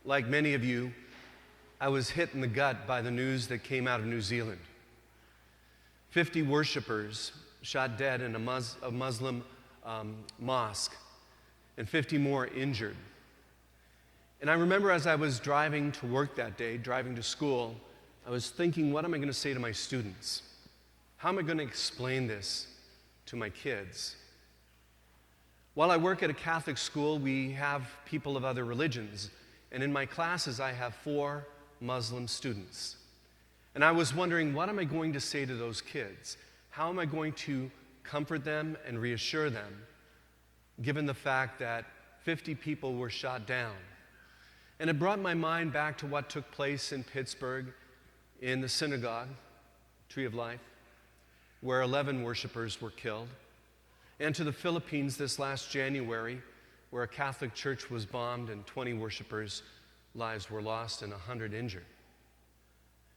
Like many of you, I was hit in the gut by the news that came out of New Zealand. 50 worshipers shot dead in a Muslim mosque, and 50 more injured. And I remember as I was driving to work that day, driving to school, I was thinking, what am I going to say to my students? How am I going to explain this to my kids? While I work at a Catholic school, we have people of other religions. And in my classes, I have 4 Muslim students. And I was wondering, what am I going to say to those kids? How am I going to comfort them and reassure them, given the fact that 50 people were shot down? And it brought my mind back to what took place in Pittsburgh in the synagogue, Tree of Life, where 11 worshipers were killed, and to the Philippines this last January, where a Catholic church was bombed and 20 worshipers' lives were lost and 100 injured.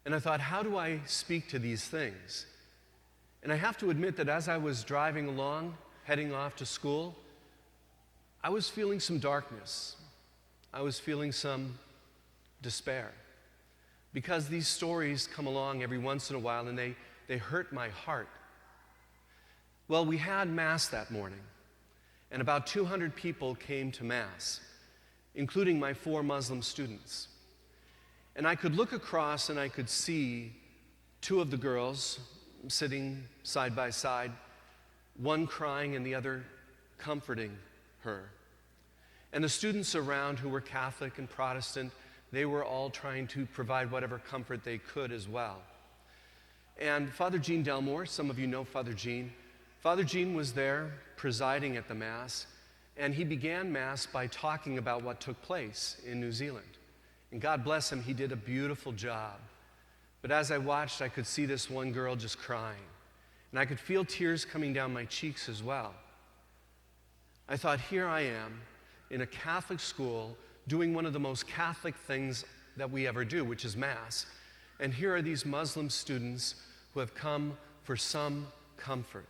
And I thought, how do I speak to these things? And I have to admit that as I was driving along, heading off to school, I was feeling some darkness. I was feeling some despair. Because these stories come along every once in a while and they hurt my heart. Well, we had Mass that morning, and about 200 people came to Mass, including my 4 Muslim students. And I could look across and I could see 2 of the girls sitting side by side, one crying and the other comforting her. And the students around who were Catholic and Protestant, they were all trying to provide whatever comfort they could as well. And Father Gene Delmore, some of you know Father Gene. Father Gene was there presiding at the Mass, and he began Mass by talking about what took place in New Zealand. And God bless him, he did a beautiful job. But as I watched, I could see this one girl just crying. And I could feel tears coming down my cheeks as well. I thought, here I am in a Catholic school doing one of the most Catholic things that we ever do, which is Mass. And here are these Muslim students who have come for some comfort.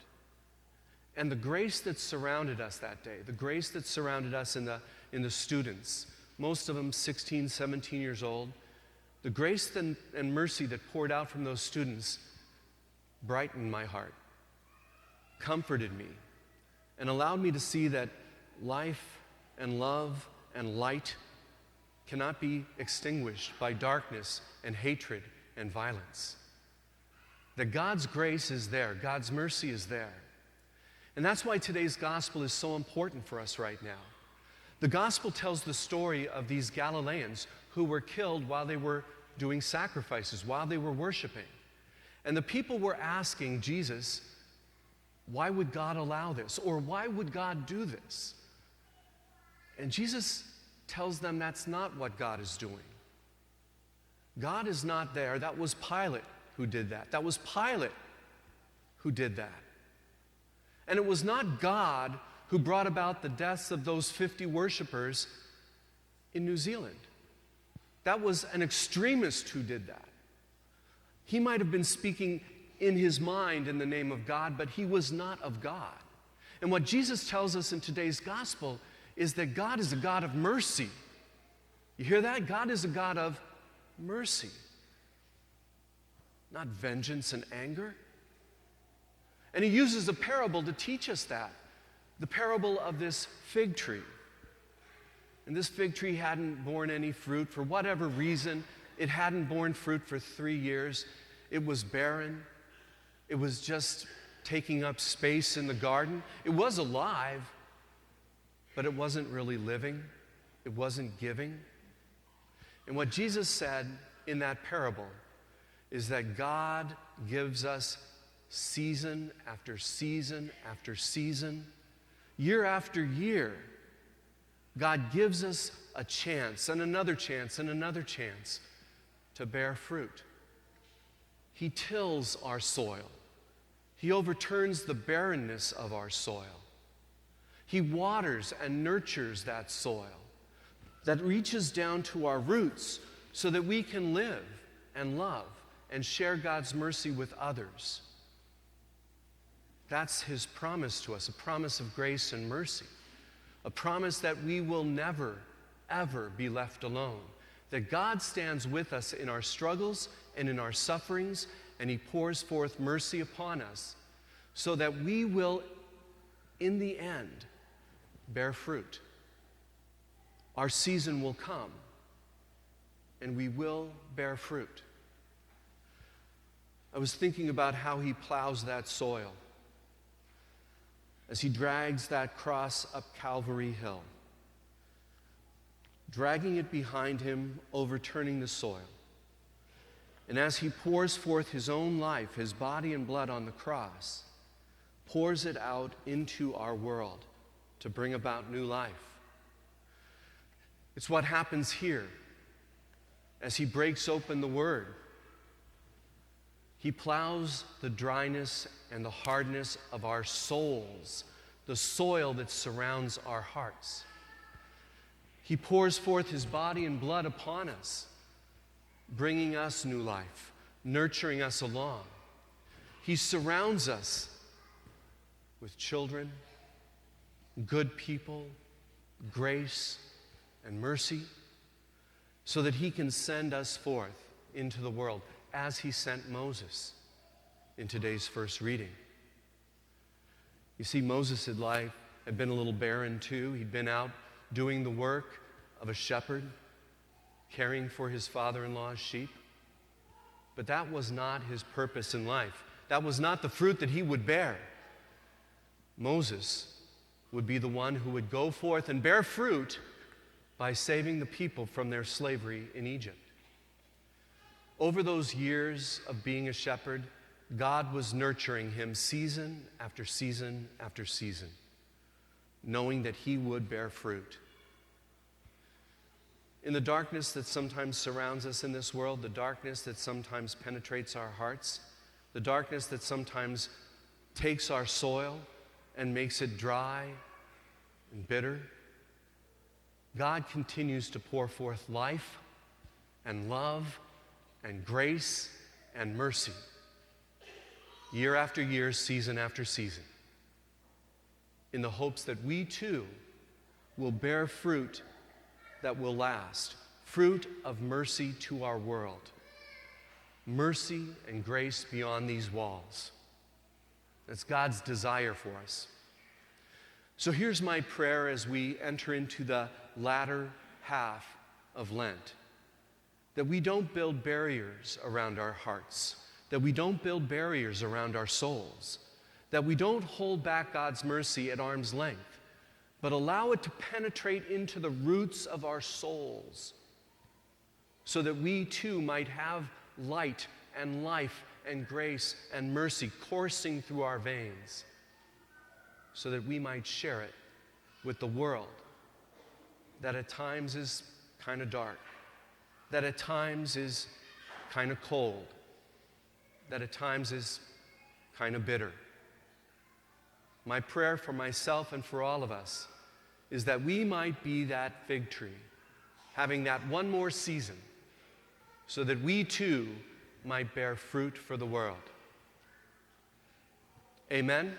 And the grace that surrounded us that day, the grace that surrounded us in the students, most of them 16, 17 years old, the grace and mercy that poured out from those students brightened my heart, comforted me, and allowed me to see that life and love and light cannot be extinguished by darkness and hatred and violence. That God's grace is there, God's mercy is there. And that's why today's gospel is so important for us right now. The gospel tells the story of these Galileans who were killed while they were doing sacrifices, while they were worshiping. And the people were asking Jesus, why would God allow this? Or why would God do this? And Jesus tells them that's not what God is doing. God is not there. That was Pilate who did that. That was Pilate who did that. And it was not God who brought about the deaths of those 50 worshipers in New Zealand. That was an extremist who did that. He might have been speaking in his mind in the name of God, but he was not of God. And what Jesus tells us in today's gospel is that God is a God of mercy. You hear that? God is a God of mercy, not vengeance and anger. And he uses a parable to teach us that. The parable of this fig tree. And this fig tree hadn't borne any fruit for whatever reason. It hadn't borne fruit for 3 years. It was barren. It was just taking up space in the garden. It was alive, but it wasn't really living. It wasn't giving. And what Jesus said in that parable is that God gives us season after season after season, year after year. God gives us a chance and another chance and another chance to bear fruit. He tills our soil. He overturns the barrenness of our soil. He waters and nurtures that soil that reaches down to our roots so that we can live and love and share God's mercy with others. That's his promise to us, a promise of grace and mercy, a promise that we will never, ever be left alone, that God stands with us in our struggles and in our sufferings, and He pours forth mercy upon us so that we will, in the end, bear fruit. Our season will come, and we will bear fruit. I was thinking about how He plows that soil as He drags that cross up Calvary Hill, dragging it behind Him, overturning the soil. And as He pours forth His own life, His body and blood on the cross, pours it out into our world to bring about new life. It's what happens here as He breaks open the Word. He plows the dryness and the hardness of our souls, the soil that surrounds our hearts. He pours forth His body and blood upon us, bringing us new life, nurturing us along. He surrounds us with children, good people, grace, and mercy, so that He can send us forth into the world as He sent Moses in today's first reading. You see, Moses' life had been a little barren too. He'd been out doing the work of a shepherd, caring for his father-in-law's sheep. But that was not his purpose in life. That was not the fruit that he would bear. Moses would be the one who would go forth and bear fruit by saving the people from their slavery in Egypt. Over those years of being a shepherd, God was nurturing him season after season after season, knowing that he would bear fruit. In the darkness that sometimes surrounds us in this world, the darkness that sometimes penetrates our hearts, the darkness that sometimes takes our soil and makes it dry and bitter, God continues to pour forth life and love and grace and mercy, year after year, season after season, in the hopes that we too will bear fruit that will last, fruit of mercy to our world, mercy and grace beyond these walls. That's God's desire for us. So here's my prayer as we enter into the latter half of Lent, that we don't build barriers around our hearts, that we don't build barriers around our souls, that we don't hold back God's mercy at arm's length, but allow it to penetrate into the roots of our souls so that we too might have light and life and grace and mercy coursing through our veins so that we might share it with the world that at times is kind of dark, that at times is kind of cold, that at times is kind of bitter. My prayer for myself and for all of us is that we might be that fig tree, having that one more season, so that we too might bear fruit for the world. Amen.